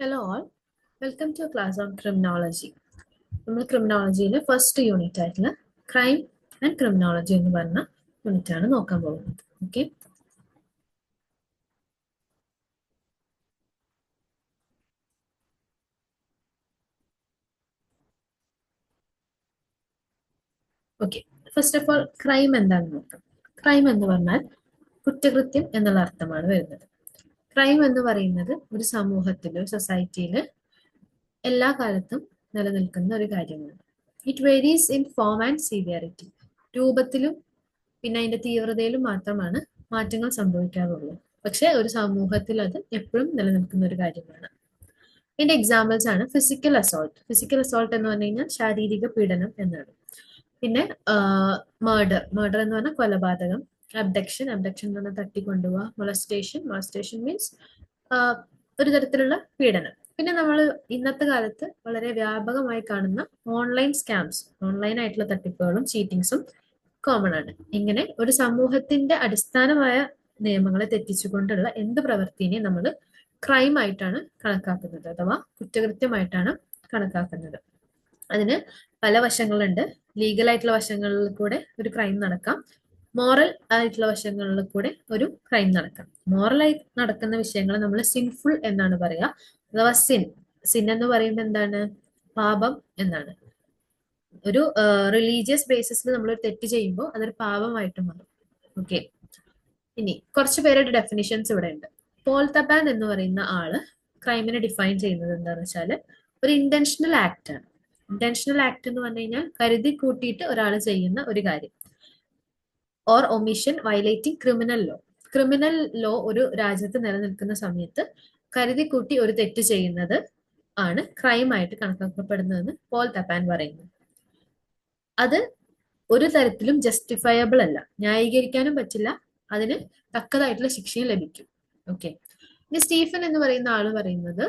Hello all, welcome to a class on criminology. നമ്മൾ ക്രിമിനോളജിയിലെ first unit ആയിട്ടുള്ള crime and criminology എന്ന് പറഞ്ഞ unit ആണ് നോക്കാൻ പോകുന്നത്. Okay, okay. First of all crime എന്താണെന്ന് നോക്കാം. ക്രൈം എന്ന് പറഞ്ഞാൽ കുറ്റകൃത്യം എന്നുള്ള അർത്ഥമാണ് വരുന്നത്. ക്രൈം എന്ന് പറയുന്നത് ഒരു സമൂഹത്തിൽ, ഒരു സൊസൈറ്റിയിൽ എല്ലാ കാലത്തും നിലനിൽക്കുന്ന ഒരു കാര്യമാണ്. It varies in form and severity. രൂപത്തിലും പിന്നെ അതിന്റെ തീവ്രതയിലും മാത്രമാണ് മാറ്റങ്ങൾ സംഭവിക്കാറുള്ളൂ. പക്ഷെ ഒരു സമൂഹത്തിൽ അത് എപ്പോഴും നിലനിൽക്കുന്ന ഒരു കാര്യമാണ്. ഇതിന്റെ എക്സാമ്പിൾസ് ആണ് ഫിസിക്കൽ അസോൾട്ട്. ഫിസിക്കൽ അസോൾട്ട് എന്ന് പറഞ്ഞു കഴിഞ്ഞാൽ ശാരീരിക പീഡനം എന്നാണ്. പിന്നെ മർഡർ എന്ന് പറഞ്ഞാൽ കൊലപാതകം. അബ്ഡക്ഷൻ എന്ന് പറഞ്ഞാൽ തട്ടിക്കൊണ്ടുപോവുക. മൊളസ്റ്റേഷൻ മീൻസ് ഒരു തരത്തിലുള്ള പീഡനം. പിന്നെ നമ്മൾ ഇന്നത്തെ കാലത്ത് വളരെ വ്യാപകമായി കാണുന്ന ഓൺലൈൻ സ്കാംസ്, ഓൺലൈൻ ആയിട്ടുള്ള തട്ടിപ്പുകളും ചീറ്റിങ്സും കോമൺ ആണ്. ഇങ്ങനെ ഒരു സമൂഹത്തിന്റെ അടിസ്ഥാനമായ നിയമങ്ങളെ തെറ്റിച്ചുകൊണ്ടുള്ള എന്ത് പ്രവൃത്തിനെയും നമ്മൾ ക്രൈം ആയിട്ടാണ് കണക്കാക്കുന്നത്, അഥവാ കുറ്റകൃത്യമായിട്ടാണ് കണക്കാക്കുന്നത്. അതിന് പല വശങ്ങളുണ്ട്. ലീഗൽ ആയിട്ടുള്ള വശങ്ങളിൽ കൂടെ ഒരു ക്രൈം നടക്കാം, മോറൽ ആയിട്ടുള്ള വശങ്ങളിൽ കൂടെ ഒരു ക്രൈം നടക്കാം. മോറലായി നടക്കുന്ന വിഷയങ്ങൾ നമ്മൾ സിൻഫുൾ എന്നാണ് പറയുക, അഥവാ സിൻ എന്ന് പറയുമ്പോൾ എന്താണ്? പാപം എന്നാണ്. ഒരു റിലീജിയസ് ബേസിസിൽ നമ്മൾ ഒരു തെറ്റ് ചെയ്യുമ്പോൾ അതൊരു പാപമായിട്ട് മാറും. ഓക്കെ, ഇനി കുറച്ച് പേരുടെ ഡെഫിനിഷൻസ് ഇവിടെ ഉണ്ട്. പോൾ തബാൻ എന്ന് പറയുന്ന ആള് ക്രൈമിനെ ഡിഫൈൻ ചെയ്യുന്നത് എന്താണെന്ന് വെച്ചാൽ ഒരു ഇന്റൻഷണൽ ആക്ട് ആണ്. ഇന്റൻഷണൽ ആക്ട് എന്ന് പറഞ്ഞു കഴിഞ്ഞാൽ കരുതി കൂട്ടിയിട്ട് ഒരാൾ ചെയ്യുന്ന ഒരു കാര്യം. Or omission violating criminal law. Criminal law ഒരു രാജ്യത്ത് നിലനിൽക്കുന്ന സമയത്ത് കരുതി കൂട്ടി ഒരു തെറ്റ് ചെയ്യുന്നത് ആണ് ക്രൈം ആയിട്ട് കണക്കാക്കപ്പെടുന്നതെന്ന് പോൾ തബാൻ പറയുന്നു. അത് ഒരു തരത്തിലും ജസ്റ്റിഫയബിൾ അല്ല, ന്യായീകരിക്കാനും പറ്റില്ല, അതിന് തക്കതായിട്ടുള്ള ശിക്ഷയും ലഭിക്കും. ഓക്കെ, ഇനി സ്റ്റീഫൻ എന്ന് പറയുന്ന ആള് പറയുന്നത്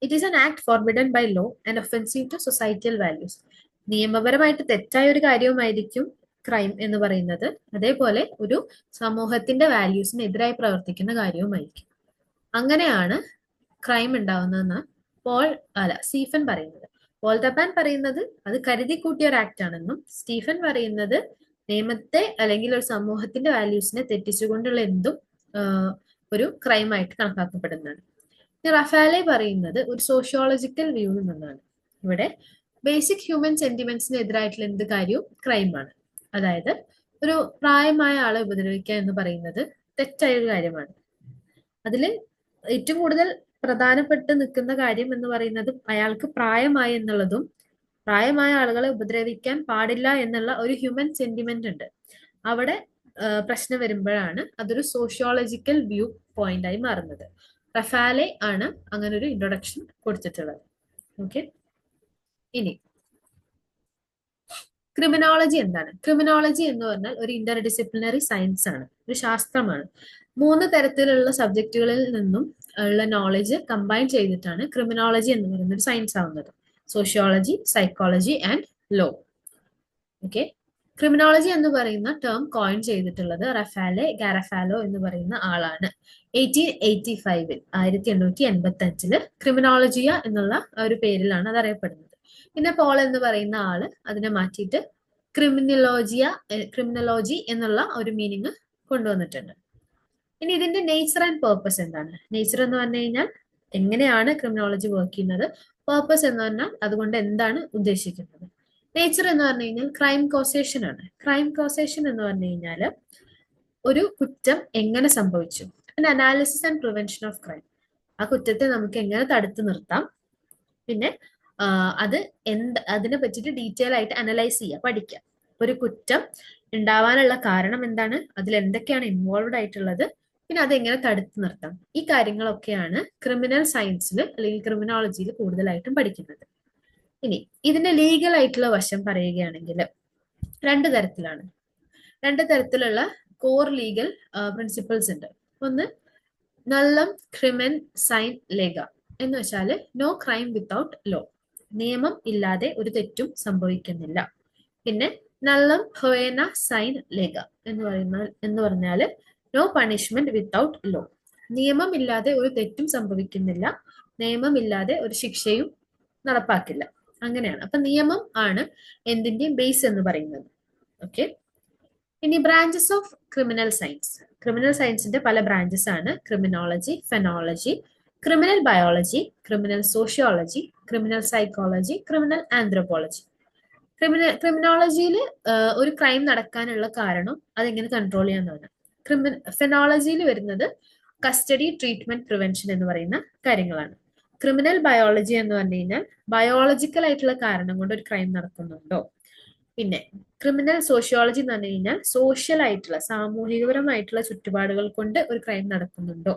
it is an act forbidden by law and offensive to societal values. നിയമപരമായിട്ട് തെറ്റായ ഒരു കാര്യവുമായിരിക്കും ക്രൈം എന്ന് പറയുന്നത്, അതേപോലെ ഒരു സമൂഹത്തിന്റെ വാല്യൂസിന് എതിരായി പ്രവർത്തിക്കുന്ന കാര്യവുമായിരിക്കും. അങ്ങനെയാണ് ക്രൈം ഉണ്ടാവുന്നതെന്ന് സ്റ്റീഫൻ പറയുന്നത്. പോൾ തബാൻ പറയുന്നത് അത് കരുതി കൂട്ടിയ ഒരു ആക്ട് ആണെന്നും, സ്റ്റീഫൻ പറയുന്നത് നിയമത്തെ അല്ലെങ്കിൽ ഒരു സമൂഹത്തിന്റെ വാല്യൂസിനെ തെറ്റിച്ചുകൊണ്ടുള്ള എന്തും ഒരു ക്രൈം ആയിട്ട് കണക്കാക്കപ്പെടുന്നതാണ്. റഫാലെ പറയുന്നത് ഒരു സോഷ്യോളജിക്കൽ വ്യൂവിൽ നിന്നാണ്. ഇവിടെ ബേസിക് ഹ്യൂമൻ സെന്റിമെന്റ്സിന് എതിരായിട്ടുള്ള എന്ത് കാര്യവും ക്രൈമാണ്. അതായത് ഒരു പ്രായമായ ആളെ ഉപദ്രവിക്കുക എന്ന് പറയുന്നത് തെറ്റായ ഒരു കാര്യമാണ്. അതിൽ ഏറ്റവും കൂടുതൽ പ്രധാനപ്പെട്ട് നിൽക്കുന്ന കാര്യം എന്ന് പറയുന്നത് അയാൾക്ക് പ്രായമായി എന്നുള്ളതും, പ്രായമായ ആളുകളെ ഉപദ്രവിക്കാൻ പാടില്ല എന്നുള്ള ഒരു ഹ്യൂമൻ സെന്റിമെന്റ് ഉണ്ട്. അവിടെ പ്രശ്നം വരുമ്പോഴാണ് അതൊരു സോഷ്യോളജിക്കൽ വ്യൂ പോയിന്റ് ആയി മാറുന്നത്. റഫാലെ ആണ് അങ്ങനെ ഒരു ഇൻട്രൊഡക്ഷൻ കൊടുത്തിട്ടുള്ളത്. ഓക്കെ, ഇനി ക്രിമിനോളജി എന്താണ്? ക്രിമിനോളജി എന്ന് പറഞ്ഞാൽ ഒരു ഇന്റർ ഡിസിപ്ലിനറി സയൻസ് ആണ്, ഒരു ശാസ്ത്രമാണ്. 3 തരത്തിലുള്ള സബ്ജക്റ്റുകളിൽ നിന്നും ഉള്ള നോളജ് കമ്പൈൻ ചെയ്തിട്ടാണ് ക്രിമിനോളജി എന്ന് പറയുന്ന ഒരു സയൻസ് ആവുന്നത്. Sociology, psychology and law. Okay, criminology എന്ന് പറയുന്ന ടേം കോയിൻ ചെയ്തിട്ടുള്ളത് റഫാലെ ഗാരഫാലോ എന്ന് പറയുന്ന ആളാണ്. 1885 1885 ക്രിമിനോളജിയ എന്നുള്ള ഒരു പേരിലാണ് അത് അറിയപ്പെടുന്നത്. പിന്നെ പോൾ എന്ന് പറയുന്ന ആള് അതിനെ മാറ്റിയിട്ട് ക്രിമിനോളജി എന്നുള്ള ഒരു മീനിങ് കൊണ്ടുവന്നിട്ടുണ്ട്. ഇനി ഇതിന്റെ നേച്ചർ ആൻഡ് പേർപ്പസ് എന്താണ്? നേച്ചർ എന്ന് പറഞ്ഞു കഴിഞ്ഞാൽ എങ്ങനെയാണ് ക്രിമിനോളജി വർക്ക് ചെയ്യുന്നത്, പേർപ്പസ് എന്ന് പറഞ്ഞാൽ അതുകൊണ്ട് എന്താണ് ഉദ്ദേശിക്കുന്നത്. നേച്ചർ എന്ന് പറഞ്ഞു കഴിഞ്ഞാൽ ക്രൈം കോസേഷൻ ആണ്. ക്രൈം കോസേഷൻ എന്ന് പറഞ്ഞു കഴിഞ്ഞാൽ ഒരു കുറ്റം എങ്ങനെ സംഭവിച്ചു, പിന്നെ analysis and prevention of crime. ആ കുറ്റത്തെ നമുക്ക് എങ്ങനെ തടുത്തു നിർത്താം, പിന്നെ അതിനെ പറ്റിയിട്ട് ഡീറ്റെയിൽ ആയിട്ട് അനലൈസ് ചെയ്യുക, പഠിക്കുക. ഒരു കുറ്റം ഉണ്ടാവാനുള്ള കാരണം എന്താണ്, അതിൽ എന്തൊക്കെയാണ് ഇൻവോൾവ് ആയിട്ടുള്ളത്, പിന്നെ അതെങ്ങനെ തടുത്തു നിർത്താം. ഈ കാര്യങ്ങളൊക്കെയാണ് ക്രിമിനൽ സയൻസിൽ അല്ലെങ്കിൽ ക്രിമിനോളജിയിൽ കൂടുതലായിട്ടും പഠിക്കുന്നത്. ഇനി ഇതിന്റെ ലീഗൽ ആയിട്ടുള്ള വശം പറയുകയാണെങ്കിൽ 2 തരത്തിലാണ്. 2 തരത്തിലുള്ള കോർ ലീഗൽ പ്രിൻസിപ്പിൾസ് ഉണ്ട്. ഒന്ന് നല്ലം ക്രിമൻ സൈൻ ലെഗ എന്ന് വെച്ചാൽ നോ ക്രൈം വിത്തൗട്ട് ലോ, നിയമം ഇല്ലാതെ ഒരു തെറ്റും സംഭവിക്കുന്നില്ല. പിന്നെ നല്ലം ഹൊയന സൈൻ ലെഗ എന്ന് പറഞ്ഞാൽ നോ പണിഷ്മെന്റ് വിത്തൗട്ട് ലോ, നിയമം ഇല്ലാതെ ഒരു തെറ്റും സംഭവിക്കുന്നില്ല, നിയമമില്ലാതെ ഒരു ശിക്ഷയും നടപ്പാക്കില്ല. അങ്ങനെയാണ്. അപ്പൊ നിയമം ആണ് എന്തിന്റെയും ബേസ് എന്ന് പറയുന്നത്. ഓക്കെ. ഇനി branches of criminal science. Criminal സയൻസിന്റെ പല ബ്രാഞ്ചസ് ആണ്: criminology, penology, criminal biology, criminal sociology, criminal psychology, criminal anthropology. ക്രിമിനോളജിയിൽ ഒരു ക്രൈം നടക്കാനുള്ള കാരണം അതെങ്ങനെ കൺട്രോൾ ചെയ്യാന്നാണ്. ഫെനോളജിയിൽ വരുന്നത് കസ്റ്റഡി, ട്രീറ്റ്മെന്റ്, പ്രിവെൻഷൻ എന്ന് പറയുന്ന കാര്യങ്ങളാണ്. ക്രിമിനൽ ബയോളജി എന്ന് പറഞ്ഞു കഴിഞ്ഞാൽ ബയോളജിക്കൽ ആയിട്ടുള്ള കാരണം കൊണ്ട് ഒരു ക്രൈം നടക്കുന്നുണ്ടോ. പിന്നെ ക്രിമിനൽ സോഷ്യോളജി എന്ന് പറഞ്ഞു കഴിഞ്ഞാൽ സോഷ്യൽ ആയിട്ടുള്ള, സാമൂഹികപരമായിട്ടുള്ള ചുറ്റുപാടുകൾ കൊണ്ട് ഒരു ക്രൈം നടക്കുന്നുണ്ടോ.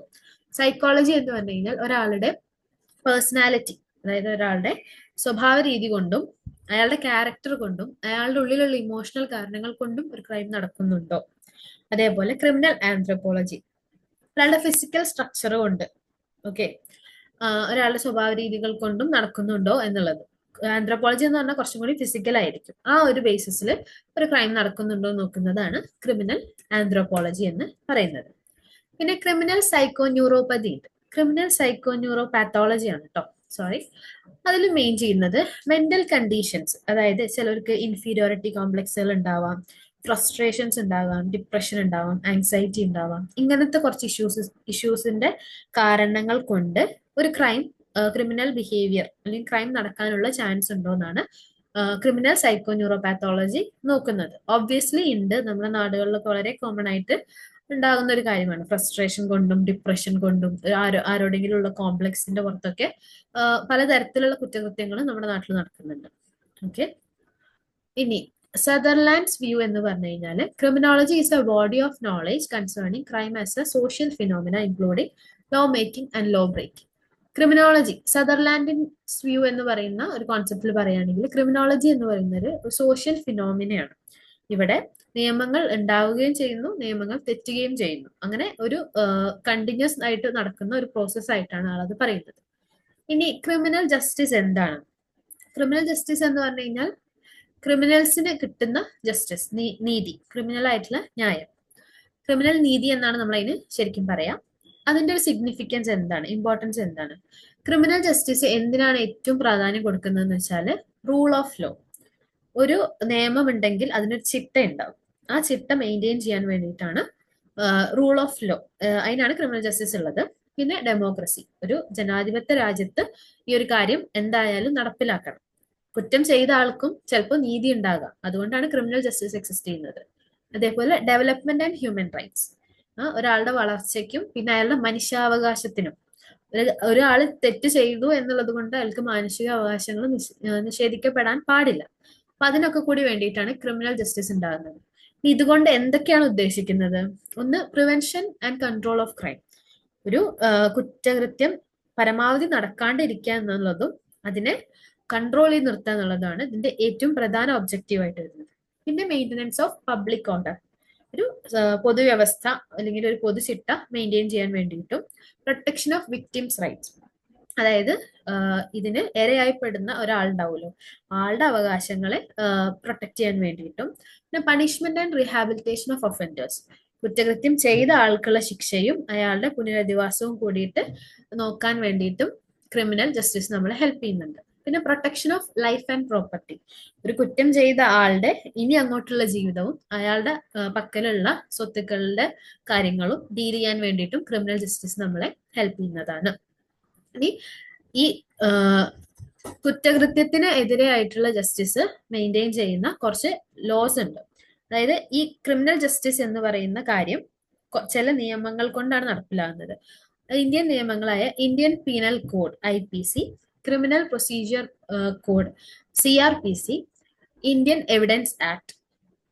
സൈക്കോളജി എന്ന് പറഞ്ഞു കഴിഞ്ഞാൽ ഒരാളുടെ പേഴ്സണാലിറ്റി, അതായത് ഒരാളുടെ സ്വഭാവ രീതി കൊണ്ടും അയാളുടെ ക്യാരക്ടർ കൊണ്ടും അയാളുടെ ഉള്ളിലുള്ള ഇമോഷണൽ കാരണങ്ങൾ കൊണ്ടും ഒരു ക്രൈം നടക്കുന്നുണ്ടോ. അതേപോലെ ക്രിമിനൽ ആന്ത്രോപോളജി ഒരാളുടെ ഫിസിക്കൽ സ്ട്രക്ചർ കൊണ്ട്, ഓക്കെ, ഒരാളുടെ സ്വഭാവ രീതികൾ കൊണ്ടും നടക്കുന്നുണ്ടോ എന്നുള്ളത്. ആന്ത്രോപോളജി എന്ന് പറഞ്ഞാൽ കുറച്ചും കൂടി ഫിസിക്കൽ ആയിരിക്കും. ആ ഒരു ബേസിസിൽ ഒരു ക്രൈം നടക്കുന്നുണ്ടോ നോക്കുന്നതാണ് ക്രിമിനൽ ആന്ത്രോപോളജി എന്ന് പറയുന്നത്. പിന്നെ ക്രിമിനൽ സൈക്കോ ന്യൂറോപ്പതി ഉണ്ട്. ക്രിമിനൽ സൈക്കോ ന്യൂറോ പാത്തോളജി ആണ് കേട്ടോ, സോറി. അതിൽ മെയിൻ ചെയ്യുന്നത് മെന്റൽ കണ്ടീഷൻസ്, അതായത് ചിലർക്ക് ഇൻഫീരിയോറിറ്റി കോംപ്ലക്സുകൾ ഉണ്ടാവാം, ഫ്രസ്ട്രേഷൻസ് ഉണ്ടാവാം, ഡിപ്രഷൻ ഉണ്ടാവാം, ആങ്സൈറ്റി ഉണ്ടാവാം. ഇങ്ങനത്തെ കുറച്ച് ഇഷ്യൂസിന്റെ കാരണങ്ങൾ കൊണ്ട് ഒരു ക്രിമിനൽ ബിഹേവിയർ അല്ലെങ്കിൽ ക്രൈം നടക്കാനുള്ള ചാൻസ് ഉണ്ടോ എന്നാണ് ക്രിമിനൽ സൈക്കോ ന്യൂറോപാത്തോളജി നോക്കുന്നത്. ഒബ്വിയസ്ലി ഉണ്ട്, നമ്മുടെ നാടുകളിലൊക്കെ വളരെ കോമൺ ആയിട്ട് ഉണ്ടാകുന്ന ഒരു കാര്യമാണ്. ഫ്രസ്ട്രേഷൻ കൊണ്ടും ഡിപ്രഷൻ കൊണ്ടും ആരോടെങ്കിലും ഉള്ള കോംപ്ലക്സിന്റെ പുറത്തൊക്കെ പലതരത്തിലുള്ള കുറ്റകൃത്യങ്ങൾ നമ്മുടെ നാട്ടിൽ നടക്കുന്നുണ്ട്. ഓക്കെ. ഇനി സദർലാൻഡ്സ് വ്യൂ എന്ന് പറഞ്ഞു കഴിഞ്ഞാൽ criminology is a body of knowledge concerning crime as a social phenomena including law making and law breaking. Criminology, സദർലാൻഡിൻസ് വ്യൂ എന്ന് പറയുന്ന ഒരു കോൺസെപ്റ്റിൽ പറയുകയാണെങ്കിൽ ക്രിമിനോളജി എന്ന് പറയുന്നത് ഒരു സോഷ്യൽ ഫിനോമിനയാണ്. ഇവിടെ നിയമങ്ങൾ ഉണ്ടാവുകയും ചെയ്യുന്നു, നിയമങ്ങൾ തെറ്റുകയും ചെയ്യുന്നു. അങ്ങനെ ഒരു കണ്ടിന്യൂസ് ആയിട്ട് നടക്കുന്ന ഒരു പ്രോസസ് ആയിട്ടാണ് ആളത് പറയുന്നത്. ഇനി ക്രിമിനൽ ജസ്റ്റിസ് എന്താണ്? ക്രിമിനൽ ജസ്റ്റിസ് എന്ന് പറഞ്ഞു കഴിഞ്ഞാൽ ക്രിമിനൽസിന് കിട്ടുന്ന ജസ്റ്റിസ്, നീതി, ക്രിമിനൽ ആയിട്ടുള്ള ന്യായം, ക്രിമിനൽ നീതി എന്നാണ് നമ്മൾ അതിന് ശരിക്കും പറയാം. അതിന്റെ ഒരു സിഗ്നിഫിക്കൻസ് എന്താണ്, ഇമ്പോർട്ടൻസ് എന്താണ്? ക്രിമിനൽ ജസ്റ്റിസ് എന്തിനാണ് ഏറ്റവും പ്രാധാന്യം കൊടുക്കുന്നതെന്ന് വെച്ചാൽ റൂൾ ഓഫ് ലോ. ഒരു നിയമം ഉണ്ടെങ്കിൽ അതിനൊരു ചിട്ട ഉണ്ടാവും. ആ ചിട്ട മെയിൻറ്റെയിൻ ചെയ്യാൻ വേണ്ടിയിട്ടാണ് റൂൾ ഓഫ് ലോ. അതിനാണ് ക്രിമിനൽ ജസ്റ്റിസ് ഉള്ളത്. പിന്നെ ഡെമോക്രസി, ഒരു ജനാധിപത്യ രാജ്യത്ത് ഈ ഒരു കാര്യം എന്തായാലും നടപ്പിലാക്കണം. കുറ്റം ചെയ്ത ആൾക്കും ചിലപ്പോൾ നീതി ഉണ്ടാകാം, അതുകൊണ്ടാണ് ക്രിമിനൽ ജസ്റ്റിസ് എക്സിസ്റ്റ് ചെയ്യുന്നത്. അതേപോലെ ഡെവലപ്മെന്റ് ആൻഡ് ഹ്യൂമൻ റൈറ്റ്സ്, ഒരാളുടെ വളർച്ചയ്ക്കും പിന്നെ അയാളുടെ മനുഷ്യാവകാശത്തിനും. ഒരാൾ തെറ്റ് ചെയ്തു എന്നുള്ളത് കൊണ്ട് അയാൾക്ക് മാനുഷിക അവകാശങ്ങൾ നിഷേധിക്കപ്പെടാൻ പാടില്ല. അപ്പൊ അതിനൊക്കെ കൂടി വേണ്ടിയിട്ടാണ് ക്രിമിനൽ ജസ്റ്റിസ് ഉണ്ടാകുന്നത്. ഇതുകൊണ്ട് എന്തൊക്കെയാണ് ഉദ്ദേശിക്കുന്നത്? ഒന്ന്, prevention and control of crime, ഒരു കുറ്റകൃത്യം പരമാവധി നടക്കാണ്ടിരിക്കുക എന്നുള്ളതും അതിനെ കൺട്രോൾ ചെയ്ത് നിർത്തുക എന്നുള്ളതാണ് ഇതിന്റെ ഏറ്റവും പ്രധാന ഒബ്ജക്റ്റീവ് ആയിട്ട് വരുന്നത്. പിന്നെ മെയിൻ്റനൻസ് ഓഫ് പബ്ലിക് ഓർഡർ, ഒരു പൊതുവ്യവസ്ഥ അല്ലെങ്കിൽ ഒരു പൊതുചിട്ട മെയിൻറ്റെയിൻ ചെയ്യാൻ വേണ്ടിയിട്ടും പ്രൊട്ടക്ഷൻ ഓഫ് വിക്ടിംസ് റൈറ്റ്സ്, അതായത് ഇതിന് ഇരയായിപ്പെടുന്ന ഒരാളുണ്ടാവുമല്ലോ, ആളുടെ അവകാശങ്ങളെ പ്രൊട്ടക്ട് ചെയ്യാൻ വേണ്ടിയിട്ടും. പിന്നെ punishment and rehabilitation of offenders, കുറ്റകൃത്യം ചെയ്ത ആൾക്കുള്ള ശിക്ഷയും അയാളുടെ പുനരധിവാസവും കൂടിയിട്ട് നോക്കാൻ വേണ്ടിയിട്ടും ക്രിമിനൽ ജസ്റ്റിസ് നമ്മളെ ഹെൽപ്പ് ചെയ്യുന്നുണ്ട്. പിന്നെ protection of life and property, ഒരു കുറ്റം ചെയ്ത ആളുടെ ഇനി അങ്ങോട്ടുള്ള ജീവിതവും അയാളുടെ പക്കലുള്ള സ്വത്തുക്കളുടെ കാര്യങ്ങളും ഡീൽ ചെയ്യാൻ വേണ്ടിയിട്ടും ക്രിമിനൽ ജസ്റ്റിസ് നമ്മളെ ഹെൽപ്പ് ചെയ്യുന്നതാണ്. ഇനി ഈ കുറ്റകൃത്യത്തിന് എതിരെയായിട്ടുള്ള ജസ്റ്റിസ് മെയിൻറ്റെയിൻ ചെയ്യുന്ന കുറച്ച് ലോസ് ഉണ്ട്. അതായത് ഈ ക്രിമിനൽ ജസ്റ്റിസ് എന്ന് പറയുന്ന കാര്യം ചില നിയമങ്ങൾ കൊണ്ടാണ് നടപ്പിലാകുന്നത്. ഇന്ത്യൻ നിയമങ്ങളായ Indian penal code IPC, criminal procedure code CRPC, Indian evidence act,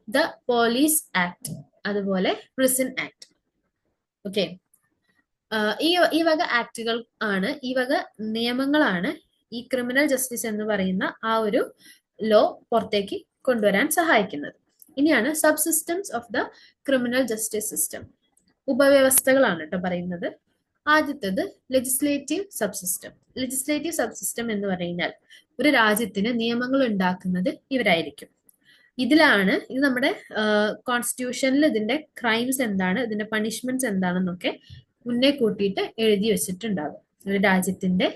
the police act, അതുപോലെ പ്രിസൺ ആക്ട്. ഓക്കെ, ഈ വക ആക്ടുകൾ ആണ്, ഈ വക നിയമങ്ങളാണ് ഈ ക്രിമിനൽ ജസ്റ്റിസ് എന്ന് പറയുന്ന ആ ഒരു ലോ പുറത്തേക്ക് കൊണ്ടുവരാൻ സഹായിക്കുന്നത്. ഇനിയാണ് sub systems of the criminal justice system. ഉപവ്യവസ്ഥകളാണ് കേട്ടോ പറയുന്നത്. ആദ്യത്തേത് legislative sub system. Legislative sub system എന്ന് പറഞ്ഞാൽ ഒരു രാജ്യത്തിന് നിയമങ്ങൾ ഉണ്ടാക്കുന്നത് ഇവരായിരിക്കും. ഇത് നമ്മുടെ കോൺസ്റ്റിറ്റ്യൂഷനിൽ ഇതിന്റെ ക്രൈംസ് എന്താണ്, ഇതിന്റെ പണിഷ്മെന്റ്സ് എന്താണെന്നൊക്കെ മുന്നേ കൂട്ടിയിട്ട് എഴുതി വെച്ചിട്ടുണ്ടാകും. ഒരു രാജ്യത്തിന്റെ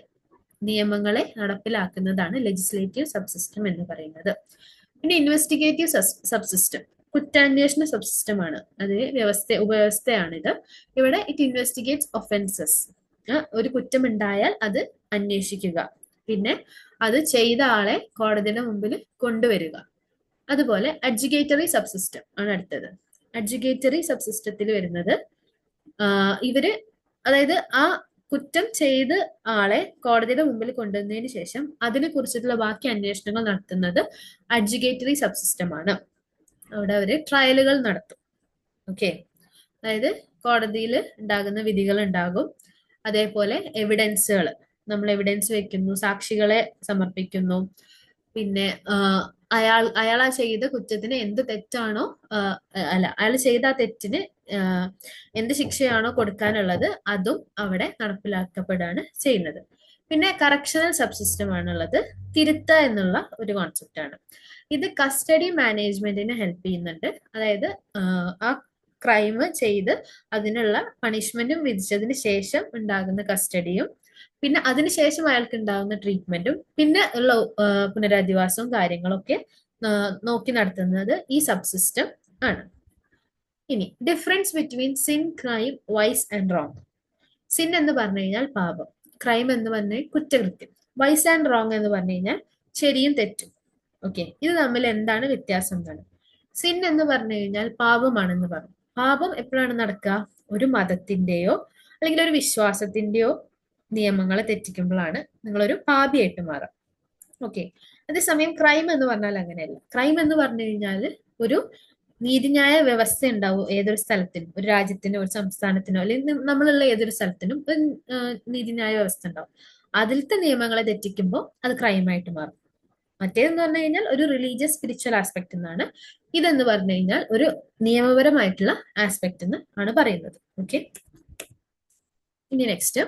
നിയമങ്ങളെ നടപ്പിലാക്കുന്നതാണ് ലെജിസ്ലേറ്റീവ് സബ്സിസ്റ്റം എന്ന് പറയുന്നത്. പിന്നെ ഇൻവെസ്റ്റിഗേറ്റീവ് സബ്സിസ്റ്റം കുറ്റാന്വേഷണ സബ്സിസ്റ്റമാണ്. അത് ഉപവ്യവസ്ഥയാണിത്. ഇവിടെ ഇറ്റ് ഇൻവെസ്റ്റിഗേറ്റ്സ് ഒഫൻസസ്. ഒരു കുറ്റമുണ്ടായാൽ അത് അന്വേഷിക്കുക, പിന്നെ അത് ചെയ്ത ആളെ കോടതിയുടെ മുമ്പിൽ കൊണ്ടുവരിക. അതുപോലെ അഡ്ജുക്കേറ്ററി സബ്സിസ്റ്റം ആണ് അടുത്തത്. അഡ്ജുക്കേറ്ററി സബ്സിസ്റ്റത്തിൽ വരുന്നത് ഇവര്, അതായത് ആ കുറ്റം ചെയ്ത് ആളെ കോടതിയുടെ മുമ്പിൽ കൊണ്ടുവന്നതിന് ശേഷം അതിനെ കുറിച്ചിട്ടുള്ള ബാക്കി അന്വേഷണങ്ങൾ നടത്തുന്നത് അഡ്ജുക്കേറ്ററി സബ്സിസ്റ്റം ആണ്. അവിടെ അവര് ട്രയലുകൾ നടത്തും. ഓക്കെ, അതായത് കോടതിയിൽ ഉണ്ടാകുന്ന വിധികൾ ഉണ്ടാകും. അതേപോലെ എവിഡൻസുകൾ, നമ്മൾ എവിഡൻസ് വെക്കുന്നു, സാക്ഷികളെ സമർപ്പിക്കുന്നു. പിന്നെ അയാൾ ആ ചെയ്ത കുറ്റത്തിന് എന്ത് തെറ്റാണോ, അല്ല, അയാൾ ചെയ്ത ആ തെറ്റിന് എന്ത് ശിക്ഷയാണോ കൊടുക്കാനുള്ളത് അതും അവിടെ നടപ്പിലാക്കപ്പെടുകയാണ് ചെയ്യുന്നത്. പിന്നെ കറക്ഷണൽ സബ്സിസ്റ്റം ആണുള്ളത്. തിരുത്ത എന്നുള്ള ഒരു കോൺസെപ്റ്റ് ആണ്. ഇത് കസ്റ്റഡി മാനേജ്മെന്റിനെ ഹെൽപ്പ് ചെയ്യുന്നുണ്ട്. അതായത് ആ ക്രൈം ചെയ്ത് അതിനുള്ള പണിഷ്മെന്റും വിധിച്ചതിന് ശേഷം ഉണ്ടാകുന്ന കസ്റ്റഡിയും, പിന്നെ അതിനുശേഷം അയാൾക്ക് ഉണ്ടാകുന്ന ട്രീറ്റ്മെന്റും, പിന്നെ ഉള്ള പുനരധിവാസവും കാര്യങ്ങളൊക്കെ നോക്കി നടത്തുന്നത് ഈ സബ്സിസ്റ്റം ആണ്. ഇനി difference between sin, crime, vice and wrong. Sin എന്ന് പറഞ്ഞു കഴിഞ്ഞാൽ പാപം, ക്രൈം എന്ന് പറഞ്ഞാൽ കുറ്റകൃത്യം, വൈസ് ആൻഡ് റോങ് എന്ന് പറഞ്ഞു കഴിഞ്ഞാൽ ശരിയും തെറ്റും. ഓക്കെ, ഇത് തമ്മിൽ എന്താണ് വ്യത്യാസം എന്നാണ്. സിൻ എന്ന് പറഞ്ഞു കഴിഞ്ഞാൽ പാപമാണെന്ന് പറഞ്ഞു. പാപം എപ്പോഴാണ് നടക്കുക? ഒരു മതത്തിന്റെയോ അല്ലെങ്കിൽ ഒരു വിശ്വാസത്തിന്റെയോ നിയമങ്ങളെ തെറ്റിക്കുമ്പോഴാണ് നിങ്ങളൊരു പാപിയായിട്ട് മാറുക. ഓക്കെ, അതേസമയം ക്രൈം എന്ന് പറഞ്ഞാൽ അങ്ങനെയല്ല. ക്രൈം എന്ന് പറഞ്ഞു കഴിഞ്ഞാൽ ഒരു നീതിന്യായ വ്യവസ്ഥ ഉണ്ടാവും ഏതൊരു സ്ഥലത്തിനും, ഒരു രാജ്യത്തിനോ ഒരു സംസ്ഥാനത്തിനോ അല്ലെങ്കിൽ നമ്മളുള്ള ഏതൊരു സ്ഥലത്തിനും ഒരു നീതിന്യായ വ്യവസ്ഥ ഉണ്ടാവും. അതിലത്തെ നിയമങ്ങളെ തെറ്റിക്കുമ്പോൾ അത് ക്രൈമായിട്ട് മാറും. മറ്റേതെന്ന് പറഞ്ഞു കഴിഞ്ഞാൽ ഒരു റിലീജിയസ് സ്പിരിച്വൽ ആസ്പെക്ട് എന്നാണ്. ഇതെന്ന് പറഞ്ഞു കഴിഞ്ഞാൽ ഒരു നിയമപരമായിട്ടുള്ള ആസ്പെക്ട് എന്ന് ആണ് പറയുന്നത്. ഓക്കെ, ഇനി നെക്സ്റ്റ്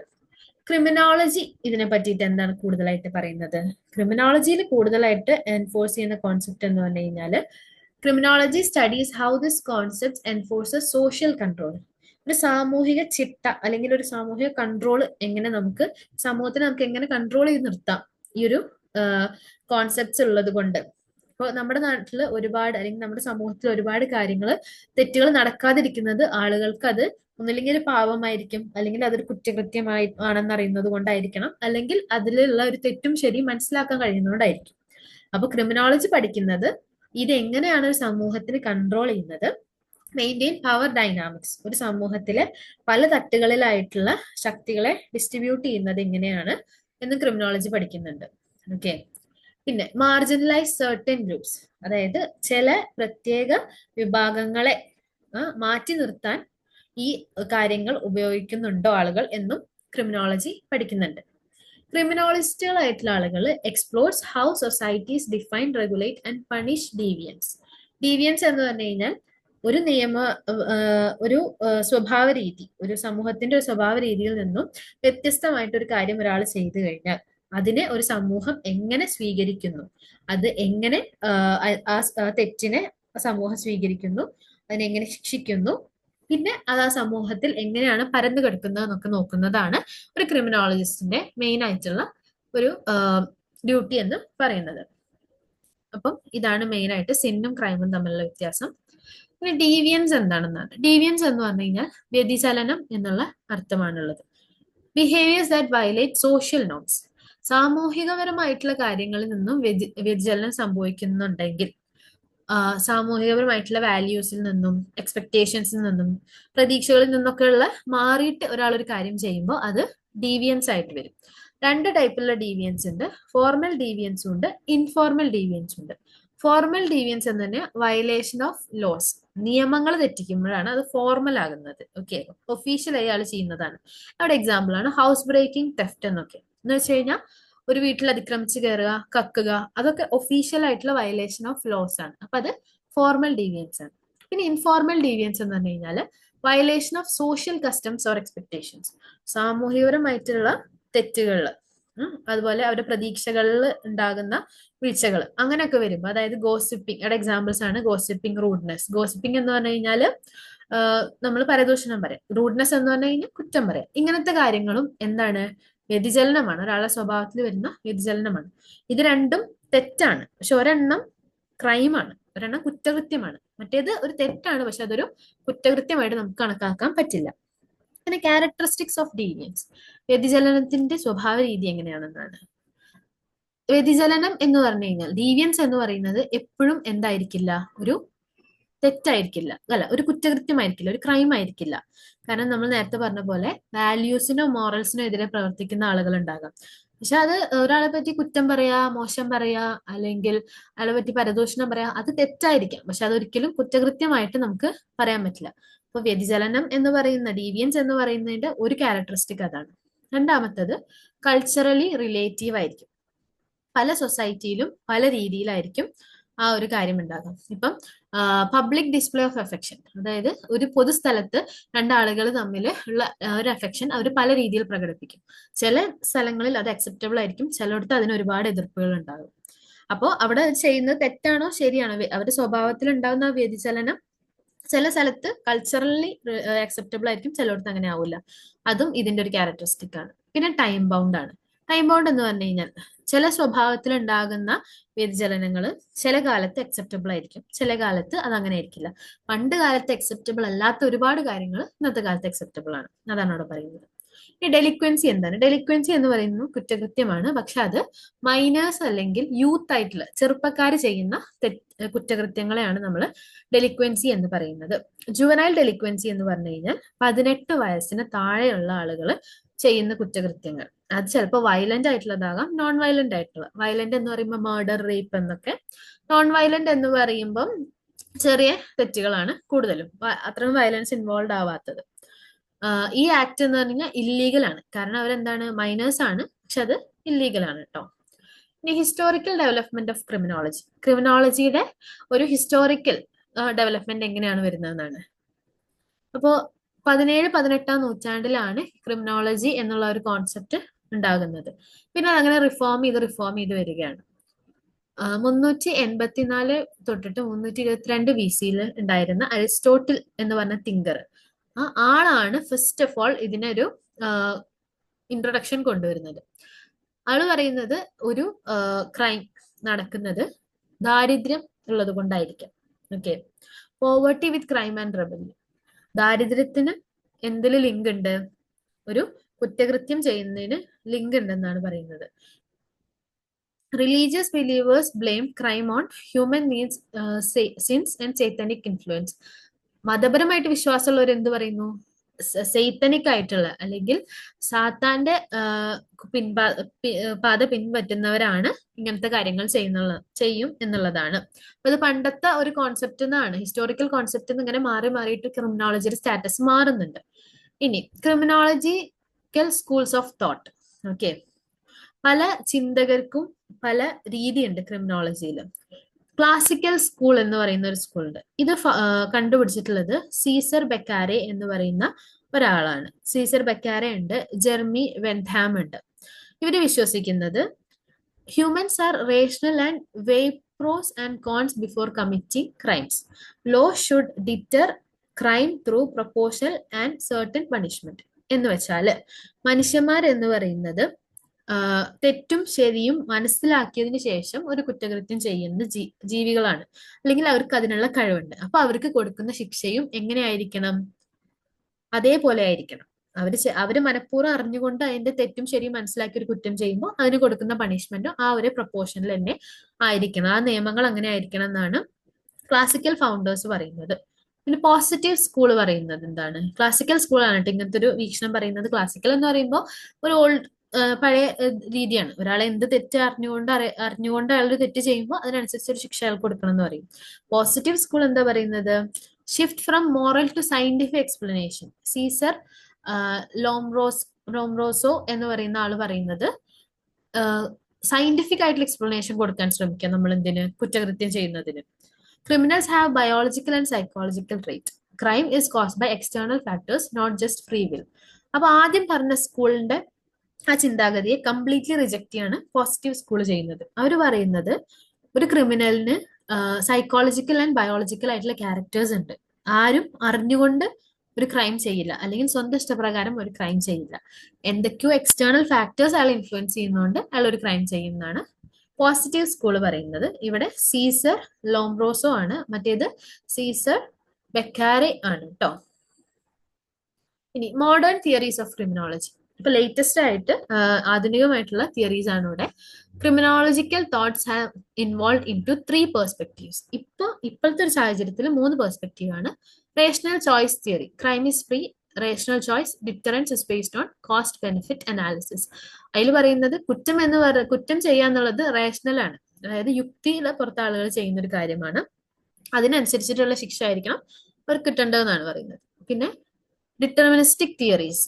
ക്രിമിനോളജി. ഇതിനെ പറ്റിയിട്ട് എന്താണ് കൂടുതലായിട്ട് പറയുന്നത്? ക്രിമിനോളജിയിൽ കൂടുതലായിട്ട് എൻഫോഴ്സ് ചെയ്യുന്ന കോൺസെപ്റ്റ് എന്ന് പറഞ്ഞു കഴിഞ്ഞാല് criminology studies how this concept enforces social control. ഒരു സാമൂഹിക ചിട്ട അല്ലെങ്കിൽ ഒരു സാമൂഹിക കൺട്രോൾ എങ്ങനെ നമുക്ക് സമൂഹത്തിനെ നമുക്ക് എങ്ങനെ കൺട്രോൾ ചെയ്ത് നിർത്താം ഈ ഒരു കോൺസെപ്റ്റ്സ് ഉള്ളത് കൊണ്ട്. ഇപ്പോൾ നമ്മുടെ നാട്ടിൽ ഒരുപാട് അല്ലെങ്കിൽ നമ്മുടെ സമൂഹത്തിൽ ഒരുപാട് കാര്യങ്ങൾ, തെറ്റുകൾ നടക്കാതിരിക്കുന്നത് ആളുകൾക്ക് അത് ഒന്നില്ലെങ്കിൽ ഒരു പാവമായിരിക്കും, അല്ലെങ്കിൽ അതൊരു കുറ്റകൃത്യമായി ആണെന്ന് അറിയുന്നത് കൊണ്ടായിരിക്കണം, അല്ലെങ്കിൽ അതിലുള്ള ഒരു തെറ്റും ശരിയും മനസ്സിലാക്കാൻ കഴിയുന്നതുകൊണ്ടായിരിക്കും. അപ്പൊ ക്രിമിനോളജി പഠിക്കുന്നത് ഇതെങ്ങനെയാണ് ഒരു സമൂഹത്തിന് കൺട്രോൾ ചെയ്യുന്നത്, മെയിൻറ്റെയിൻ പവർ ഡൈനാമിക്സ്, ഒരു സമൂഹത്തിലെ പല തട്ടുകളിലായിട്ടുള്ള ശക്തികളെ ഡിസ്ട്രിബ്യൂട്ട് ചെയ്യുന്നത് എങ്ങനെയാണ് എന്ന് ക്രിമിനോളജി പഠിക്കുന്നുണ്ട്. ഓക്കെ, പിന്നെ മാർജിനലൈസ് സർട്ടൻ ഗ്രൂപ്സ്, അതായത് ചില പ്രത്യേക വിഭാഗങ്ങളെ മാറ്റി നിർത്താൻ ഈ കാര്യങ്ങൾ ഉപയോഗിക്കുന്നുണ്ടോ ആളുകൾ എന്നും ക്രിമിനോളജി പഠിക്കുന്നുണ്ട്. ക്രിമിനോളജിസ്റ്റുകളായിട്ടുള്ള ആളുകൾ explores how societies define, regulate and punish deviance. Deviance എന്ന് പറഞ്ഞു കഴിഞ്ഞാൽ ഒരു സ്വഭാവ രീതി, ഒരു സമൂഹത്തിന്റെ ഒരു സ്വഭാവ രീതിയിൽ നിന്നും വ്യത്യസ്തമായിട്ട് ഒരു കാര്യം ഒരാൾ ചെയ്തു കഴിഞ്ഞാൽ അതിനെ ഒരു സമൂഹം എങ്ങനെ സ്വീകരിക്കുന്നു, അത് എങ്ങനെ ആ തെറ്റിനെ സമൂഹം സ്വീകരിക്കുന്നു, അതിനെങ്ങനെ ശിക്ഷിക്കുന്നു, പിന്നെ അത് ആ സമൂഹത്തിൽ എങ്ങനെയാണ് പരന്നു കിടക്കുന്നത് എന്നൊക്കെ നോക്കുന്നതാണ് ഒരു ക്രിമിനോളജിസ്റ്റിന്റെ മെയിൻ ആയിട്ടുള്ള ഒരു ഡ്യൂട്ടി എന്ന് പറയുന്നത്. അപ്പം ഇതാണ് മെയിൻ ആയിട്ട് സിന്നും ക്രൈമും തമ്മിലുള്ള വ്യത്യാസം. പിന്നെ ഡീവിയൻസ് എന്താണെന്നാണ്. ഡീവിയൻസ് എന്ന് പറഞ്ഞു കഴിഞ്ഞാൽ വ്യതിചലനം എന്നുള്ള അർത്ഥമാണുള്ളത്. Behaviours that violate social norms. സാമൂഹികപരമായിട്ടുള്ള കാര്യങ്ങളിൽ നിന്നും വ്യതിചലനം സംഭവിക്കുന്നുണ്ടെങ്കിൽ, സാമൂഹികപരമായിട്ടുള്ള വാല്യൂസിൽ നിന്നും എക്സ്പെക്ടേഷൻസിൽ നിന്നും പ്രതീക്ഷകളിൽ നിന്നൊക്കെയുള്ള മാറിയിട്ട് ഒരാൾ ഒരു കാര്യം ചെയ്യുമ്പോൾ അത് ഡീവിയൻസ് ആയിട്ട് വരും. രണ്ട് ടൈപ്പിലുള്ള ഡീവിയൻസ് ഉണ്ട്. ഫോർമൽ ഡീവിയൻസും ഉണ്ട്, ഇൻഫോർമൽ ഡീവിയൻസും ഉണ്ട്. ഫോർമൽ ഡീവിയൻസ് എന്ന് പറഞ്ഞാൽ വയലേഷൻ ഓഫ് ലോസ്, നിയമങ്ങൾ തെറ്റിക്കുമ്പോഴാണ് അത് ഫോർമൽ ആകുന്നത്. ഓക്കെ, ഒഫീഷ്യലായി ആൾ ചെയ്യുന്നതാണ്. അവിടെ എക്സാമ്പിൾ ആണ് ഹൗസ് ബ്രേക്കിംഗ്, തെഫ്റ്റ് എന്നൊക്കെ. എന്ന് വെച്ച് കഴിഞ്ഞാൽ ഒരു വീട്ടിൽ അതിക്രമിച്ച് കയറുക, കക്കുക, അതൊക്കെ ഒഫീഷ്യൽ ആയിട്ടുള്ള വയലേഷൻ ഓഫ് ലോസ് ആണ്. അപ്പൊ അത് ഫോർമൽ ഡീവിയൻസ് ആണ്. പിന്നെ ഇൻഫോർമൽ ഡീവിയൻസ് എന്ന് പറഞ്ഞു കഴിഞ്ഞാൽ violation of social customs or expectations, സാമൂഹികപരമായിട്ടുള്ള തെറ്റുകളിൽ, അതുപോലെ അവരുടെ പ്രതീക്ഷകളിൽ ഉണ്ടാകുന്ന വീഴ്ചകൾ, അങ്ങനെയൊക്കെ വരുമ്പോൾ, അതായത് ഗോസിപ്പിംഗ്, അവിടെ എക്സാമ്പിൾസ് ആണ് ഗോസിപ്പിംഗ്, റൂഡ്നെസ്. ഗോസിപ്പിംഗ് എന്ന് പറഞ്ഞു കഴിഞ്ഞാല് നമ്മൾ പരദൂഷണം പറയാം, റൂഡ്നെസ് എന്ന് പറഞ്ഞു കഴിഞ്ഞാൽ കുറ്റം പറയാം. ഇങ്ങനത്തെ കാര്യങ്ങളും എന്താണ് വ്യതിചലനമാണ്, ഒരാളുടെ സ്വഭാവത്തിൽ വരുന്ന വ്യതിചലനമാണ്. ഇത് രണ്ടും തെറ്റാണ്, പക്ഷെ ഒരെണ്ണം ക്രൈമാണ്, ഒരെണ്ണം കുറ്റകൃത്യമാണ്. മറ്റേത് ഒരു തെറ്റാണ്, പക്ഷെ അതൊരു കുറ്റകൃത്യമായിട്ട് നമുക്ക് കണക്കാക്കാൻ പറ്റില്ല. പിന്നെ ക്യാരക്ടറിസ്റ്റിക്സ് ഓഫ് ഡീവിയൻസ്, വ്യതിചലനത്തിന്റെ സ്വഭാവ രീതി എങ്ങനെയാണെന്നാണ്. വ്യതിചലനം എന്ന് പറഞ്ഞു കഴിഞ്ഞാൽ, ഡീവിയൻസ് എന്ന് പറയുന്നത് എപ്പോഴും എന്തായിരിക്കില്ല, ഒരു തെറ്റായിരിക്കില്ല, അല്ല ഒരു കുറ്റകൃത്യമായിരിക്കില്ല, ഒരു ക്രൈം ആയിരിക്കില്ല. കാരണം നമ്മൾ നേരത്തെ പറഞ്ഞ പോലെ വാല്യൂസിനോ മോറൽസിനോ എതിരെ പ്രവർത്തിക്കുന്ന ആളുകൾ ഉണ്ടാകാം. പക്ഷെ അത് ഒരാളെ പറ്റി കുറ്റം പറയാ, മോശം പറയാ, അല്ലെങ്കിൽ അയാളെ പറ്റി പരദൂഷണം പറയാ, അത് തെറ്റായിരിക്കാം, പക്ഷെ അതൊരിക്കലും കുറ്റകൃത്യമായിട്ട് നമുക്ക് പറയാൻ പറ്റില്ല. അപ്പൊ വ്യതിചലനം എന്ന് പറയുന്ന, ഡീവിയൻസ് എന്ന് പറയുന്നതിന്റെ ഒരു ക്യാരക്ടറിസ്റ്റിക് അതാണ്. രണ്ടാമത്തത് കൾച്ചറലി റിലേറ്റീവ് ആയിരിക്കും. പല സൊസൈറ്റിയിലും പല രീതിയിലായിരിക്കും ആ ഒരു കാര്യം ഉണ്ടാകാം. ഇപ്പം പബ്ലിക് ഡിസ്പ്ലേ ഓഫ് അഫെക്ഷൻ, അതായത് ഒരു പൊതുസ്ഥലത്ത് രണ്ടാളുകൾ തമ്മിൽ ഉള്ള ഒരു അഫെക്ഷൻ അവർ പല രീതിയിൽ പ്രകടിപ്പിക്കും. ചില സ്ഥലങ്ങളിൽ അത് അക്സെപ്റ്റബിൾ ആയിരിക്കും, ചിലയിടത്ത് അതിന് ഒരുപാട് എതിർപ്പുകൾ ഉണ്ടാകും. അപ്പോൾ അവിടെ ചെയ്യുന്നത് തെറ്റാണോ ശരിയാണോ, അവരുടെ സ്വഭാവത്തിൽ ഉണ്ടാകുന്ന ആ വ്യതിചലനം ചില സ്ഥലത്ത് കൾച്ചറലി അക്സെപ്റ്റബിൾ ആയിരിക്കും, ചിലയിടത്ത് അങ്ങനെ ആവില്ല. അതും ഇതിന്റെ ഒരു ക്യാരക്ടറിസ്റ്റിക് ആണ്. പിന്നെ ടൈം ബൗണ്ട് ആണ്. ടൈം ബൗണ്ട് എന്ന് പറഞ്ഞു കഴിഞ്ഞാൽ ചില സ്വഭാവത്തിൽ ഉണ്ടാകുന്ന വ്യതിചലനങ്ങൾ ചില കാലത്ത് അക്സെപ്റ്റബിൾ ആയിരിക്കും, ചില കാലത്ത് അത് അങ്ങനെ ആയിരിക്കില്ല. പണ്ട് കാലത്ത് അക്സെപ്റ്റബിൾ അല്ലാത്ത ഒരുപാട് കാര്യങ്ങൾ ഇന്നത്തെ കാലത്ത് അക്സെപ്റ്റബിൾ ആണ്, അതാണ് അവിടെ പറയുന്നത്. ഈ ഡെലിക്വൻസി എന്താണ്? ഡെലിക്വൻസി എന്ന് പറയുന്നത് കുറ്റകൃത്യമാണ്, പക്ഷെ അത് മൈനേഴ്സ് അല്ലെങ്കിൽ യൂത്ത് ആയിട്ടുള്ള ചെറുപ്പക്കാർ ചെയ്യുന്ന കുറ്റകൃത്യങ്ങളെയാണ് നമ്മൾ ഡെലിക്വൻസി എന്ന് പറയുന്നത്. ജുവനൈൽ ഡെലിക്വൻസി എന്ന് പറഞ്ഞു കഴിഞ്ഞാൽ 18 വയസ്സിന് താഴെയുള്ള ആളുകൾ ചെയ്യുന്ന കുറ്റകൃത്യങ്ങൾ. അത് ചിലപ്പോൾ വയലന്റ് ആയിട്ടുള്ളതാകാം, നോൺ വയലന്റ് ആയിട്ടുള്ള. വയലന്റ് എന്ന് പറയുമ്പോൾ മർഡർ, റേപ്പ് എന്നൊക്കെ. നോൺ വയലന്റ് എന്ന് പറയുമ്പം ചെറിയ തെറ്റുകളാണ് കൂടുതലും, അത്രയും വയലൻസ് ഇൻവോൾവ് ആവാത്തത്. ഈ ആക്ട് എന്ന് പറഞ്ഞാൽ ഇല്ലീഗൽ ആണ്, കാരണം അവരെന്താണ്, മൈനേഴ്സ് ആണ്, പക്ഷെ അത് ഇല്ലീഗൽ ആണ് കേട്ടോ. ഇനി ഹിസ്റ്റോറിക്കൽ ഡെവലപ്മെന്റ് ഓഫ് ക്രിമിനോളജി, ക്രിമിനോളജിയുടെ ഒരു ഹിസ്റ്റോറിക്കൽ ഡെവലപ്മെന്റ് എങ്ങനെയാണ് വരുന്നതെന്നാണ്. അപ്പോ 17-18 നൂറ്റാണ്ടിലാണ് ക്രിമിനോളജി എന്നുള്ള ഒരു കോൺസെപ്റ്റ് ഉണ്ടാകുന്നത്. പിന്നെ അങ്ങനെ റിഫോം ചെയ്ത് വരികയാണ്. 384 തൊട്ടിട്ട് 322 BC-യിൽ ഉണ്ടായിരുന്ന അരിസ്റ്റോട്ടിൽ എന്ന് പറഞ്ഞ തിങ്കർ, ആ ആളാണ് ഫസ്റ്റ് ഓഫ് ഓൾ ഇതിനൊരു ഇൻട്രൊഡക്ഷൻ കൊണ്ടുവരുന്നത്. ആള് പറയുന്നത് ഒരു ക്രൈം നടക്കുന്നത് ദാരിദ്ര്യം ഉള്ളത് കൊണ്ടായിരിക്കാം. Okay, poverty with crime and rebellion, ദാരിദ്ര്യത്തിന് എന്തില് ലിങ്ക് ഉണ്ട്, ഒരു കുറ്റകൃത്യം ചെയ്യുന്നതിന് ലിങ്ക് ഉണ്ടെന്നാണ് പറയുന്നത്. Religious believers blame crime on human needs, sins and satanic influence. മതപരമായിട്ട് വിശ്വാസമുള്ളവർ എന്ത് പറയുന്നു, സൈത്തനിക് ആയിട്ടുള്ള അല്ലെങ്കിൽ സാത്താന്റെ പാത പിൻപറ്റുന്നവരാണ് ഇങ്ങനത്തെ കാര്യങ്ങൾ ചെയ്യും എന്നുള്ളതാണ്. അപ്പൊ ഇത് പണ്ടത്തെ ഒരു കോൺസെപ്റ്റ് എന്നാണ്, ഹിസ്റ്റോറിക്കൽ കോൺസെപ്റ്റ് ഇങ്ങനെ മാറി മാറിയിട്ട് ക്രിമിനോളജിയുടെ സ്റ്റാറ്റസ് മാറുന്നുണ്ട്. ഇനി ക്രിമിനോളജിക്കൽ സ്കൂൾസ് ഓഫ് തോട്ട്. ഓക്കെ, പല ചിന്തകർക്കും പല രീതിയുണ്ട് ക്രിമിനോളജിയിൽ. ക്ലാസിക്കൽ സ്കൂൾ എന്ന് പറയുന്ന ഒരു സ്കൂളുണ്ട്. ഇത് കണ്ടുപിടിച്ചിട്ടുള്ളത് സീസർ ബെക്കാരെ എന്ന് പറയുന്ന ഒരാളാണ്. സീസർ ബെക്കാരെ ഉണ്ട്, ജെർമി വെൻഹാം ഉണ്ട്. ഇവര് വിശ്വസിക്കുന്നത് humans are rational and weigh pros and cons before committing crimes. Law should deter crime through proportion and certain punishment. എന്ന് വെച്ചാൽ മനുഷ്യന്മാർ എന്ന് പറയുന്നത് തെറ്റും ശരിയും മനസ്സിലാക്കിയതിനു ശേഷം ഒരു കുറ്റകൃത്യം ചെയ്യുന്ന ജീവികളാണ്, അല്ലെങ്കിൽ അവർക്ക് അതിനുള്ള കഴിവുണ്ട്. അപ്പൊ അവർക്ക് കൊടുക്കുന്ന ശിക്ഷയും എങ്ങനെയായിരിക്കണം, അതേപോലെ ആയിരിക്കണം. അവര് മനഃപൂർവ്വം അറിഞ്ഞുകൊണ്ട് അതിന്റെ തെറ്റും ശരിയും മനസ്സിലാക്കി ഒരു കുറ്റം ചെയ്യുമ്പോൾ അതിന് കൊടുക്കുന്ന പണിഷ്മെന്റും ആ ഒരു പ്രൊപ്പോർഷനിൽ തന്നെ ആയിരിക്കണം, ആ നിയമങ്ങൾ അങ്ങനെ ആയിരിക്കണം എന്നാണ് ക്ലാസിക്കൽ ഫൗണ്ടേഴ്സ് പറയുന്നത്. പിന്നെ പോസിറ്റീവ് സ്കൂൾ പറയുന്നത് എന്താണ്, ക്ലാസിക്കൽ സ്കൂളാണ് കേട്ടോ ഇങ്ങനത്തെ ഒരു വീക്ഷണം പറയുന്നത്. ക്ലാസിക്കൽ എന്ന് പറയുമ്പോൾ ഒരു ഓൾഡ് പഴയ രീതിയാണ്. ഒരാളെ എന്ത് തെറ്റ് അറിഞ്ഞുകൊണ്ട് അയാളൊരു തെറ്റ് ചെയ്യുമ്പോൾ അതിനനുസരിച്ച് ഒരു ശിക്ഷ അയാൾക്ക് കൊടുക്കണം എന്ന് പറയും. പോസിറ്റീവ് സ്കൂൾ എന്താ പറയുന്നത്, shift from moral to scientific explanation. Cesare Lombroso എന്ന് പറയുന്ന ആള് പറയുന്നത് സയന്റിഫിക് ആയിട്ടുള്ള എക്സ്പ്ലനേഷൻ കൊടുക്കാൻ ശ്രമിക്കുക നമ്മൾ എന്തിന്, കുറ്റകൃത്യം ചെയ്യുന്നതിന്. Criminals have biological and psychological trait. Crime is caused by external factors, not just free will. അപ്പൊ ആദ്യം പറഞ്ഞ സ്കൂളിന്റെ ആ ചിന്താഗതിയെ കംപ്ലീറ്റ്ലി റിജക്ട് ചെയ്യാണ് പോസിറ്റീവ് സ്കൂൾ ചെയ്യുന്നത്. അവർ പറയുന്നത് ഒരു ക്രിമിനലിന് സൈക്കോളജിക്കൽ ആൻഡ് ബയോളജിക്കൽ ആയിട്ടുള്ള ക്യാരക്ടേഴ്സ് ഉണ്ട്. ആരും അറിഞ്ഞുകൊണ്ട് ഒരു ക്രൈം ചെയ്യില്ല, അല്ലെങ്കിൽ സ്വന്തം ഇഷ്ടപ്രകാരം ഒരു ക്രൈം ചെയ്യില്ല. എന്തൊക്കെയോ എക്സ്റ്റേണൽ ഫാക്ടേഴ്സ് അയാൾ ഇൻഫ്ലുവൻസ് ചെയ്യുന്നതുകൊണ്ട് അയാൾ ഒരു ക്രൈം ചെയ്യുന്നതാണ് പോസിറ്റീവ് സ്കൂൾ പറയുന്നത്. ഇവിടെ സീസർ ലോംബ്രോസോ ആണ്, മറ്റേത് സീസർ ബെക്കാരെ ആണ് കേട്ടോ. ഇനി മോഡേൺ തിയറീസ് ഓഫ് ക്രിമിനോളജി. ഇപ്പൊ ലേറ്റസ്റ്റ് ആയിട്ട് ആധുനികമായിട്ടുള്ള തിയറീസ് ആണ് ഇവിടെ. Criminological thoughts have involve into 3 perspectives. ഇപ്പോഴത്തെ ഒരു സാഹചര്യത്തിൽ 3 പെർസ്പെക്റ്റീവ് ആണ്. Rational choice theory, crime is free, rational choice, deterrence is based on cost benefit analysis. അതിൽ പറയുന്നത് കുറ്റം ചെയ്യാന്നുള്ളത് റേഷണൽ ആണ്, അതായത് യുക്തിയിലെ പുറത്ത് ആളുകൾ ചെയ്യുന്ന ഒരു കാര്യമാണ്, അതിനനുസരിച്ചിട്ടുള്ള ശിക്ഷ ആയിരിക്കണം അവർക്ക് കിട്ടേണ്ടതെന്നാണ് പറയുന്നത്. പിന്നെ deterministic theories,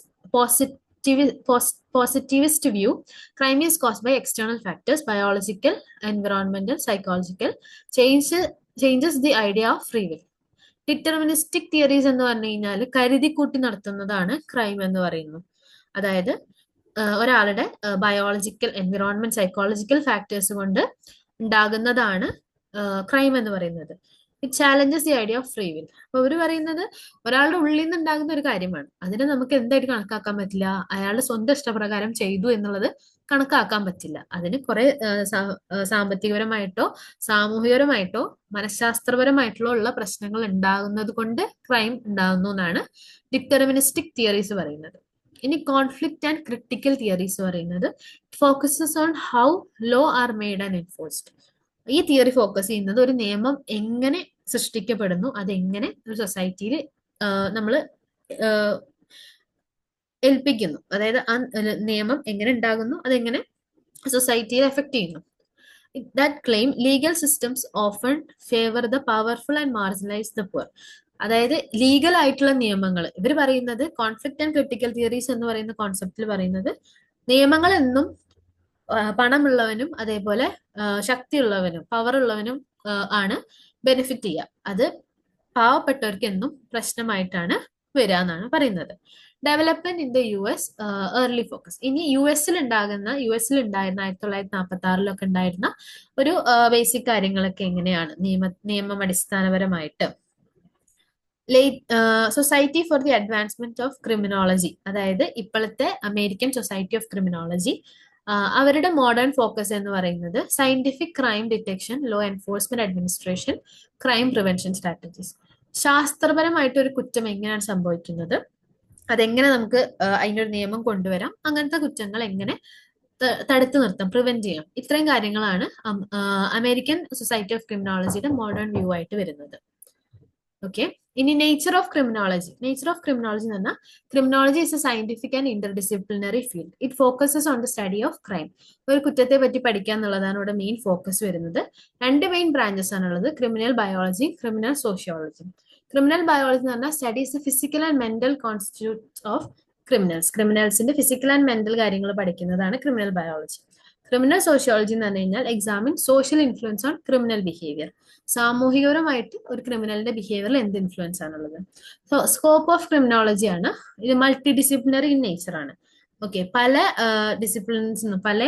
positivist view, crime is caused by external factors, biological, environmental, psychological, changes the idea of free will. Deterministic theories എന്ന് പറഞ്ഞു കഴിഞ്ഞാൽ കരുതി കൂട്ടി നടത്തുന്നതാണ് ക്രൈം എന്ന് പറയുന്നു. അതായത് ഒരാളുടെ ബയോളജിക്കൽ, എൻവിറോൺമെന്റ്, സൈക്കോളജിക്കൽ ഫാക്ടേഴ്സ് കൊണ്ട് ഉണ്ടാകുന്നതാണ് ക്രൈം എന്ന് പറയുന്നത്. It challenges the idea of free will. അപ്പൊ അവര് പറയുന്നത് ഒരാളുടെ ഉള്ളിൽ നിന്ന് ഉണ്ടാകുന്ന ഒരു കാര്യമാണ്, അതിനെ നമുക്ക് എന്തായിട്ട് കണക്കാക്കാൻ പറ്റില്ല, അയാളുടെ സ്വന്തം ഇഷ്ടപ്രകാരം ചെയ്തു എന്നുള്ളത് കണക്കാക്കാൻ പറ്റില്ല. അതിന് കുറെ സാമ്പത്തികപരമായിട്ടോ സാമൂഹികപരമായിട്ടോ മനഃശാസ്ത്രപരമായിട്ടോ ഉള്ള പ്രശ്നങ്ങൾ ഉണ്ടാകുന്നത് കൊണ്ട് ക്രൈം ഉണ്ടാകുന്നു എന്നാണ് ഡിറ്റർമിനിസ്റ്റിക് തിയറീസ് പറയുന്നത്. ഇനി കോൺഫ്ലിക്റ്റ് ആൻഡ് ക്രിട്ടിക്കൽ തിയറീസ് പറയുന്നത് focuses on how law are made and enforced. ഈ തിയറി ഫോക്കസ് ചെയ്യുന്നത് ഒരു നിയമം എങ്ങനെ സൃഷ്ടിക്കപ്പെടുന്നു, അതെങ്ങനെ ഒരു സൊസൈറ്റിയിൽ നമ്മൾ ഏൽപ്പിക്കുന്നു, അതായത് ആ നിയമം എങ്ങനെ ഉണ്ടാകുന്നു, അതെങ്ങനെ സൊസൈറ്റിയെ എഫക്ട് ചെയ്യുന്നു. That claim legal systems often favour the powerful and marginalise the poor. അതായത് ലീഗൽ ആയിട്ടുള്ള നിയമങ്ങൾ ഇവർ പറയുന്നത്, കോൺഫ്ലിക്റ്റ് ആൻഡ് ക്രിട്ടിക്കൽ തിയറീസ് എന്ന് പറയുന്ന കോൺസെപ്റ്റിൽ പറയുന്നത് നിയമങ്ങൾ എന്നും പണമുള്ളവനും അതേപോലെ ശക്തിയുള്ളവനും പവറുള്ളവനും ആണ് ബെനിഫിറ്റ് ചെയ്യുക, അത് പാവപ്പെട്ടവർക്ക് എന്നും പ്രശ്നമായിട്ടാണ് വരിക എന്നാണ് പറയുന്നത്. Development in the US early focus. ഇനി യു എസിൽ ഉണ്ടായിരുന്ന 1946 ഉണ്ടായിരുന്ന ഒരു ബേസിക് കാര്യങ്ങളൊക്കെ എങ്ങനെയാണ് നിയമം അടിസ്ഥാനപരമായിട്ട്. Society for the advancement of criminology, അതായത് ഇപ്പോഴത്തെ അമേരിക്കൻ സൊസൈറ്റി ഓഫ് ക്രിമിനോളജി, അവരുടെ മോഡേൺ ഫോക്കസ് എന്ന് പറയുന്നത് scientific crime detection, law enforcement administration, crime prevention strategies. ശാസ്ത്രപരമായിട്ട് ഒരു കുറ്റം എങ്ങനെയാണ് സംഭവിക്കുന്നത്, അതെങ്ങനെ നമുക്ക് അതിനൊരു നിയമം കൊണ്ടുവരാം, അങ്ങനത്തെ കുറ്റങ്ങൾ എങ്ങനെ തടുത്തു നിർത്താം, പ്രിവെന്റ് ചെയ്യാം, ഇത്രയും കാര്യങ്ങളാണ് അമേരിക്കൻ സൊസൈറ്റി ഓഫ് ക്രിമിനോളജിയുടെ മോഡേൺ വ്യൂ ആയിട്ട് വരുന്നത്. ഓക്കെ. ഇനി nature of criminology. Nature of criminology എന്ന് പറഞ്ഞാൽ criminology is a scientific and interdisciplinary field. It focuses on the study of crime. ഒരു കുറ്റത്തെ പറ്റി പഠിക്കുക എന്നുള്ളതാണ് ഇവിടെ മെയിൻ ഫോക്കസ് വരുന്നത്. 2 മെയിൻ ബ്രാഞ്ചസ് ആണുള്ളത്, criminal biology, criminal sociology. Criminal biology എന്ന് പറഞ്ഞാൽ studies the physical and mental constitutes of criminals. ക്രിമിനൽസിന്റെ ഫിസിക്കൽ ആൻഡ് മെന്റൽ കാര്യങ്ങൾ പഠിക്കുന്നതാണ് ക്രിമിനൽ ബയോളജി. ക്രിമിനൽ സോഷ്യോളജി എന്ന് പറഞ്ഞു കഴിഞ്ഞാൽ examine social influence on criminal behaviour. സാമൂഹികപരമായിട്ട് ഒരു ക്രിമിനലിന്റെ ബിഹേവിയറിൽ എന്ത് ഇൻഫ്ലുവൻസ് ആണുള്ളത്. സോ സ്കോപ്പ് ഓഫ് ക്രിമിനോളജി ആണ് ഇത്, മൾട്ടി ഡിസിപ്ലിനറി ഇൻ നേച്ചർ ആണ്. ഓക്കെ, പല ഡിസിപ്ലിൻസിൽ നിന്നും പല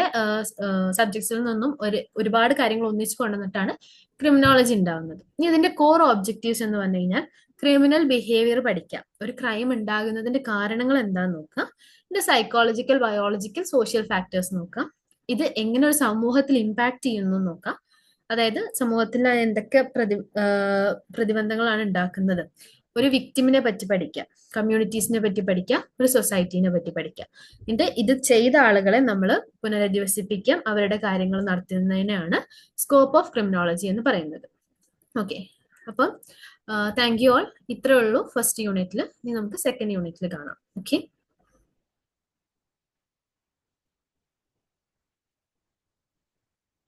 സബ്ജക്ട്സിൽ നിന്നും ഒരുപാട് കാര്യങ്ങൾ ഒന്നിച്ചു കൊണ്ടുവന്നിട്ടാണ് ക്രിമിനോളജി ഉണ്ടാകുന്നത്. ഇനി ഇതിന്റെ കോർ ഒബ്ജക്റ്റീവ്സ് എന്ന് പറഞ്ഞു കഴിഞ്ഞാൽ ക്രിമിനൽ ബിഹേവിയർ പഠിക്കാം, ഒരു ക്രൈം ഉണ്ടാകുന്നതിന്റെ കാരണങ്ങൾ എന്താന്ന് നോക്കാം, ഇതിന്റെ സൈക്കോളജിക്കൽ, ബയോളജിക്കൽ, സോഷ്യൽ ഫാക്ടേഴ്സ് നോക്കാം, ഇത് എങ്ങനെ ഒരു സമൂഹത്തിൽ ഇമ്പാക്ട് ചെയ്യുന്നു നോക്കാം, അതായത് സമൂഹത്തിൽ എന്തൊക്കെ പ്രതിബന്ധങ്ങളാണ് ഉണ്ടാക്കുന്നത്. ഒരു വിക്ടിമിനെ പറ്റി പഠിക്കാം, കമ്മ്യൂണിറ്റീസിനെ പറ്റി പഠിക്കാം, ഒരു സൊസൈറ്റീനെ പറ്റി പഠിക്കാം. എന്നിട്ട് ഇത് ചെയ്ത ആളുകളെ നമ്മൾ പുനരധിവസിപ്പിക്കാം, അവരുടെ കാര്യങ്ങൾ നടത്തുന്നതിനാണ് സ്കോപ്പ് ഓഫ് ക്രിമിനോളജി എന്ന് പറയുന്നത്. ഓക്കെ, അപ്പം താങ്ക് യു ഓൾ. ഇത്രേ ഉള്ളൂ ഫസ്റ്റ് യൂണിറ്റിൽ. ഇനി നമുക്ക് സെക്കൻഡ് യൂണിറ്റിൽ കാണാം. ഓക്കെ.